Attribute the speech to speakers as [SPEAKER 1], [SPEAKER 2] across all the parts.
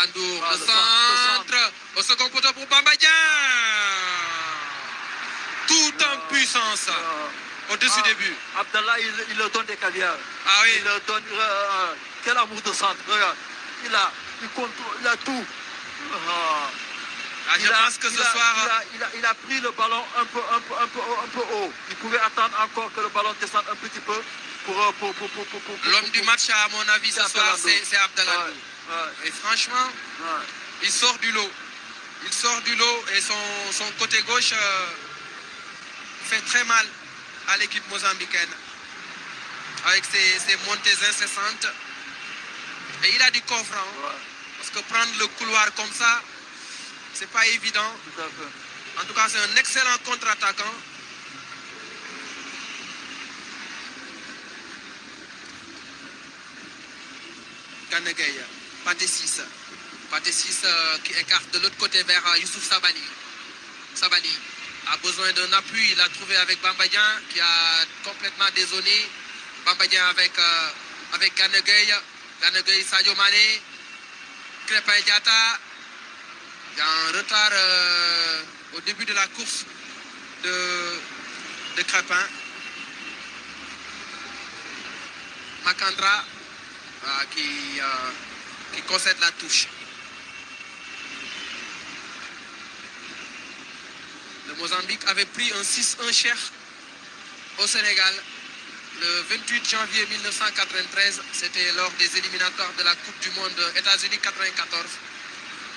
[SPEAKER 1] Kandour, le centre. Au second poteau pour Bamba Dieng. Tout en puissance. Au-dessus des buts.
[SPEAKER 2] Abdallah, il leur donne des caviars.
[SPEAKER 1] Ah oui.
[SPEAKER 2] Il leur donne quel amour de centre. Regarde. Il contrôle, il a tout.
[SPEAKER 1] Je pense que ce soir...
[SPEAKER 2] Il a pris le ballon un peu haut. Il pouvait attendre encore que le ballon descende un petit peu pour
[SPEAKER 1] l'homme du match, à mon avis, ce soir, c'est Abdallah. Et franchement, il sort du lot. Il sort du lot et son côté gauche fait très mal à l'équipe mozambicaine. Avec ses montées incessantes. Et il a du coffre. Parce que prendre le couloir comme ça, c'est pas évident.
[SPEAKER 2] Tout à fait.
[SPEAKER 1] En tout cas, c'est un excellent contre-attaquant. Kanegay, Pathé 6. Pathé 6 qui écarte de l'autre côté vers Youssouf Sabali. Sabali a besoin d'un appui. Il a trouvé avec Bamba Dieng qui a complètement dézonné. Bamba Dieng avec Kanegay. Kanegay, Sadio Mané. Crépin Diatta. Il y a un retard au début de la course de Crépin. Makandra qui concède la touche. Le Mozambique avait pris un 6-1 cher au Sénégal le 28 janvier 1993. C'était lors des éliminatoires de la Coupe du Monde États-Unis 94.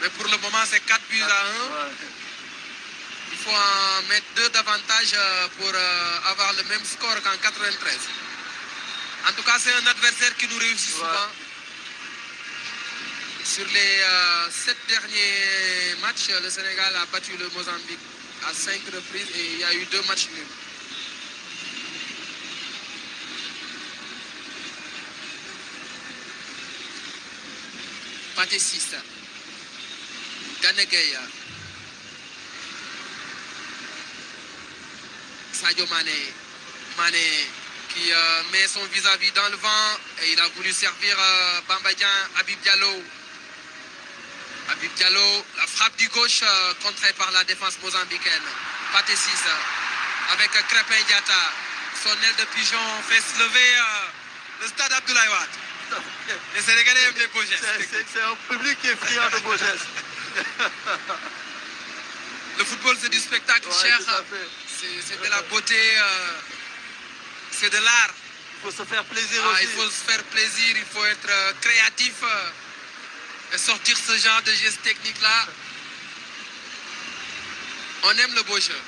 [SPEAKER 1] Mais pour le moment, c'est 4 buts à 1. Il faut en mettre 2 davantage pour avoir le même score qu'en 93. En tout cas, c'est un adversaire qui nous réussit souvent. Sur les 7 derniers matchs, le Sénégal a battu le Mozambique à 5 reprises et il y a eu 2 matchs nuls. Pathé 6. Kanegay. Sadio Mané. Mané qui met son vis-à-vis dans le vent et il a voulu servir Bamba Dieng, Habib Diallo. Habib Diallo, la frappe du gauche contrée par la défense mozambicaine. Pathé 6 avec Crépin Diatta. Son aile de pigeon fait se lever le stade Abdoulaye Wade. Les Sénégalais aiment les beaux gestes.
[SPEAKER 2] C'est un public qui est friand de beaux gestes.
[SPEAKER 1] Le football, c'est du spectacle, cher. C'est de la beauté. C'est de l'art.
[SPEAKER 2] Il faut se faire plaisir aussi.
[SPEAKER 1] Il faut se faire plaisir, il faut être créatif et sortir ce genre de gestes techniques-là. On aime le beau jeu.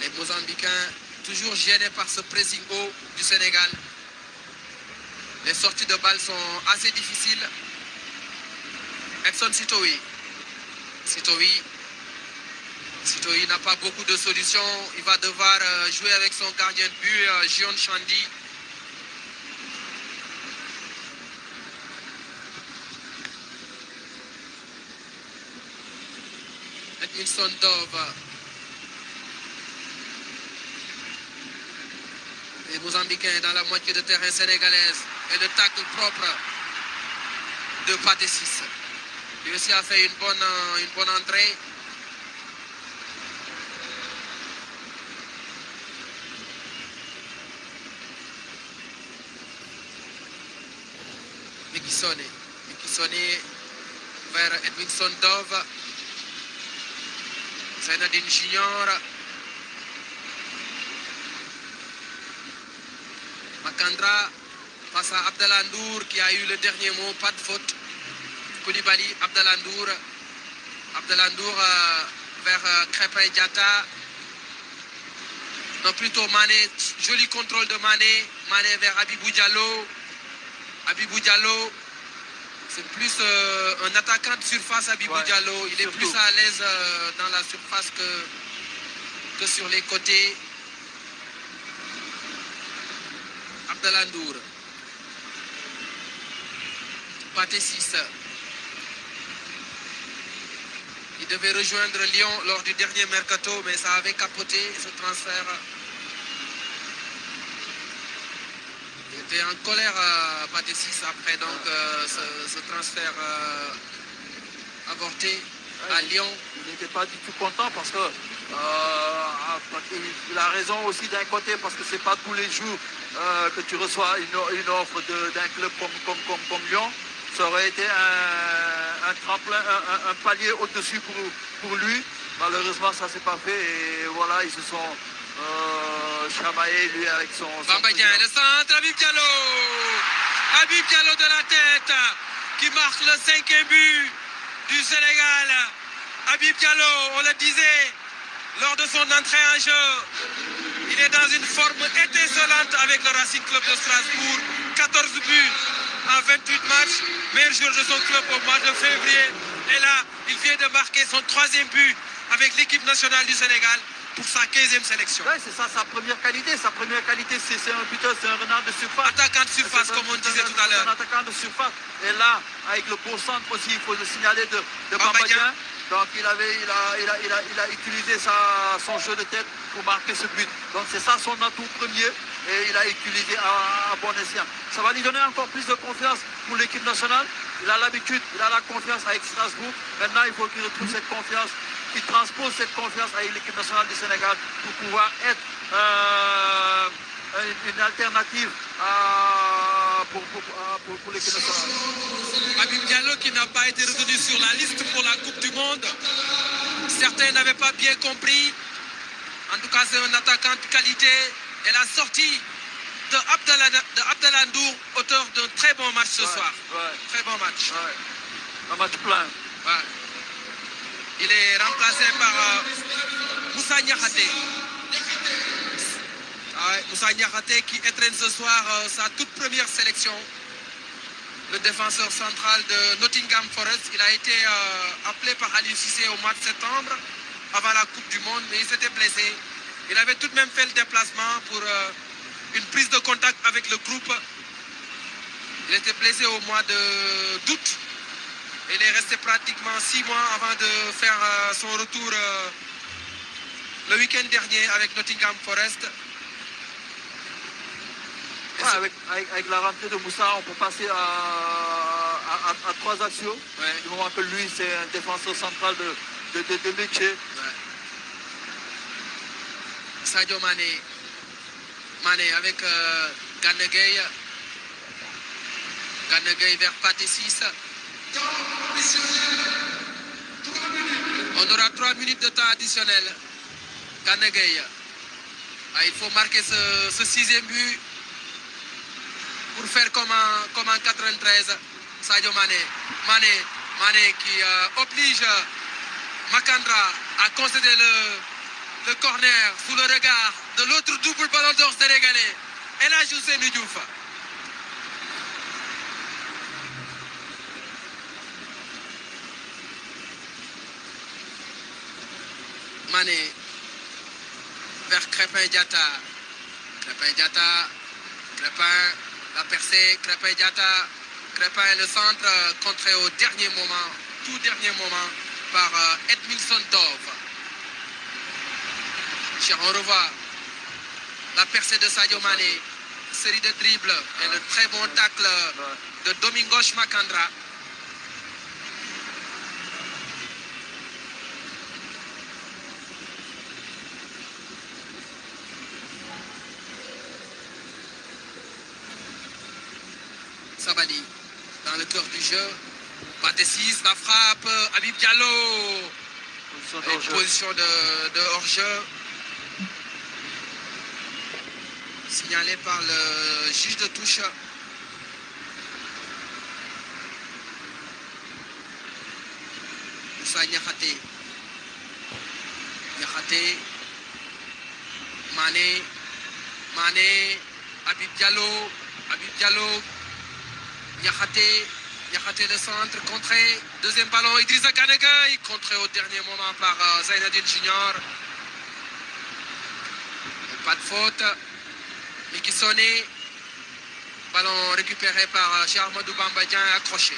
[SPEAKER 1] Les Mozambicains, toujours gênés par ce pressing haut du Sénégal. Les sorties de balles sont assez difficiles. Edson Sitoé. Sitoé n'a pas beaucoup de solutions. Il va devoir jouer avec son gardien de but, Gion Chandi. Edmilson Dove. Les Mozambicains dans la moitié de terrain sénégalaise. Et le tacle propre de Pathé 6. Lui aussi a fait une bonne entrée. Mikisone vers Edmilson Dove. Zainadine Junior. Makandra face à Abdallah Ndour qui a eu le dernier mot, pas de faute. Koulibaly, Abdallah Ndour. Abdallah Ndour vers Crépin Diatta. Non, plutôt Mané, joli contrôle de Mané. Mané vers Habibou Diallo. Habibou Diallo, c'est plus un attaquant de surface, Habibou Diallo. Il est plus à l'aise dans la surface que sur les côtés. Abdallah Ndour. Pathé Ciss. Il devait rejoindre Lyon lors du dernier mercato, mais ça avait capoté ce transfert. Il était en colère Pathé Ciss après donc, ce transfert avorté à Lyon.
[SPEAKER 2] Il n'était pas du tout content parce que il a raison aussi d'un côté parce que c'est pas tous les jours que tu reçois une offre d'un club comme Lyon. Ça aurait été un tremplin, un palier au-dessus pour lui. Malheureusement, ça ne s'est pas fait et voilà, ils se sont chamaillés lui avec son
[SPEAKER 1] Bamba Dieng, le centre, Habib Diallo. Habib Diallo de la tête qui marque le 5e but du Sénégal. Habib Diallo, on le disait lors de son entrée en jeu, il est dans une forme étincelante avec le Racing Club de Strasbourg. 14 buts en 28 matchs, meilleur joueur de son club au mois de février. Et là, il vient de marquer son 3e but avec l'équipe nationale du Sénégal pour sa 15e sélection.
[SPEAKER 2] Ouais, c'est ça sa première qualité. Sa première qualité, c'est un buteur, c'est un renard de surface.
[SPEAKER 1] Attaquant de surface, comme on disait tout à l'heure.
[SPEAKER 2] Un attaquant de surface. Et là, avec le beau centre aussi, il faut le signaler de Bamba Dieng. Donc il a utilisé son jeu de tête pour marquer ce but. Donc c'est ça son atout premier et il a utilisé à bon escient. Ça va lui donner encore plus de confiance pour l'équipe nationale. Il a l'habitude, il a la confiance avec Strasbourg. Maintenant il faut qu'il retrouve cette confiance, qu'il transpose cette confiance avec l'équipe nationale du Sénégal pour pouvoir être une alternative pour l'équipe nationale.
[SPEAKER 1] Habib Diallo qui n'a pas été retenu sur la liste pour la Coupe du Monde. Certains n'avaient pas bien compris. En tout cas, c'est un attaquant de qualité. Et la sortie de Abdallah Ndour, auteur d'un très bon match ce soir.
[SPEAKER 2] Ouais.
[SPEAKER 1] Très bon match.
[SPEAKER 2] Ouais. Un match plein.
[SPEAKER 1] Ouais. Il est remplacé par Moussa Niakhaté. Moussa Niakhaté qui entraîne ce soir sa toute première sélection. Le défenseur central de Nottingham Forest. Il a été appelé par Aliou Cissé au mois de septembre, avant la Coupe du Monde, mais il s'était blessé. Il avait tout de même fait le déplacement pour une prise de contact avec le groupe. Il était blessé au mois d'août. Il est resté pratiquement 6 mois avant de faire son retour le week-end dernier avec Nottingham Forest.
[SPEAKER 2] Ouais, avec la rentrée de Moussa, on peut passer à 3 actions.
[SPEAKER 1] Ouais.
[SPEAKER 2] Du moment que lui, c'est un défenseur central de métier.
[SPEAKER 1] Ouais. Sadio Mané. Mané avec Gana Gueye. Gana Gueye vers Pathé Ciss. On aura 3 minutes de temps additionnel. Gana Gueye. Il faut marquer ce 6e but pour faire comme en 93. Sadio Mané. Mané qui oblige Makandra à concéder le corner sous le regard de l'autre double ballon d'or sénégalais. El Hadji Ousseynou Diouf. Mané vers Crépin Diatta. Crépin Diatta. Crépin, la percée, Crépin Diatta. Crépin le centre contré au dernier moment, tout dernier moment, par Edmilson Dove. On revoit la percée de Sadio Mané, série de dribbles et le très bon tacle de Domingos Makandra. Sabali dans le cœur du jeu. Pathé Ciss, la frappe, Habib Diallo. Position de hors-jeu. Signalé par le juge de touche. Moussa Niakhaté. Niakhaté. Mané. Habib Diallo. Niakhaté le centre, contré. Deuxième ballon, Idrissa Gana Gueye, contré au dernier moment par Zainadine Junior. Pas de faute. Miki Soné. Ballon récupéré par Cheikh Ahmadou Bamba Dieng, accroché.